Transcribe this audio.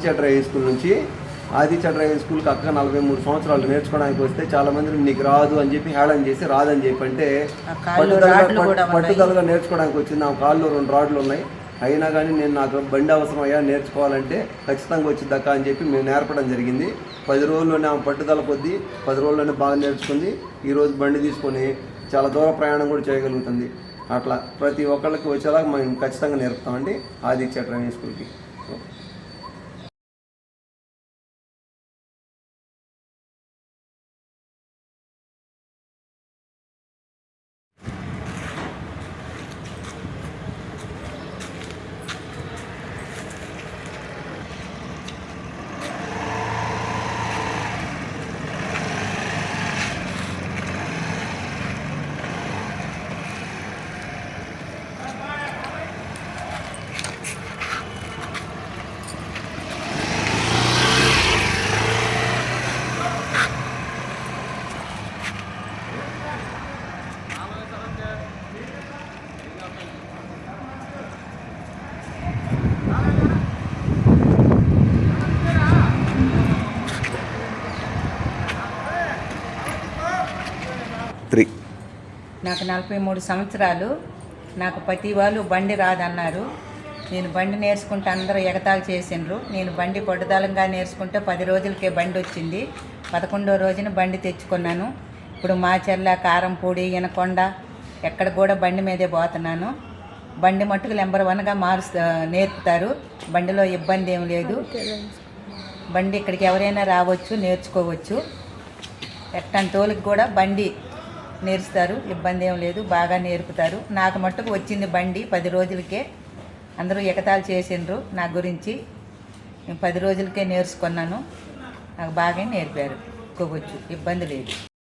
Aditya driving school నుంచి. Aditya driving స్కూల్కి అక్క 43 సంవత్సరాలు నేర్చుకోవడానికి వస్తే చాలామంది నీకు రాదు అని చెప్పి హేళన చేసి రాదని చెప్పి అంటే పట్టుదలగా నేర్చుకోవడానికి వచ్చింది. ఆ కాళ్ళు 2 రాడ్లు ఉన్నాయి. అయినా కానీ నేను నాకు బండి అవసరం అయ్యా నేర్చుకోవాలంటే ఖచ్చితంగా వచ్చిద్దక్క అని చెప్పి మేము నేర్పడం జరిగింది. 10 రోజుల్లోనే ఆమె పట్టుదల కొద్దీ 10 రోజుల్లోనే బాగా నేర్చుకుంది. ఈరోజు బండి తీసుకొని చాలా దూర ప్రయాణం కూడా చేయగలుగుతుంది. అట్లా ప్రతి ఒక్కళ్ళకి వచ్చేలాగా మేము ఖచ్చితంగా నేర్పుతామండి ఆదిత్య డ్రైవింగ్ స్కూల్కి. నాకు 43 సంవత్సరాలు. నాకు ప్రతి వాళ్ళు బండి రాదన్నారు. నేను బండి నేర్చుకుంటే అందరూ ఎగతాళి చేసిండ్రు. నేను బండి పట్టుదలంగా నేర్చుకుంటే 10 రోజులకే బండి వచ్చింది. 11వ రోజున బండి తెచ్చుకున్నాను. ఇప్పుడు మాచర్ల, కారంపూడి, వినకొండ ఎక్కడ కూడా బండి మీదే పోతున్నాను. బండి మట్టుకు నెంబర్ 1గా నేర్పుతారు. బండిలో ఇబ్బంది ఏం లేదు. బండి ఇక్కడికి ఎవరైనా రావచ్చు, నేర్చుకోవచ్చు. ఎట్టని తోలికి కూడా బండి నేర్పుతారు, ఇబ్బంది ఏం లేదు, బాగా నేర్పుతారు. నాకు మట్టుకు వచ్చింది బండి 10 రోజులకే. అందరూ ఎగతాళి చేసిండ్రు నా గురించి. నేను 10 రోజులకే నేర్చుకున్నాను. నాకు బాగా నేర్పారు, కోవచ్చు, ఇబ్బంది లేదు.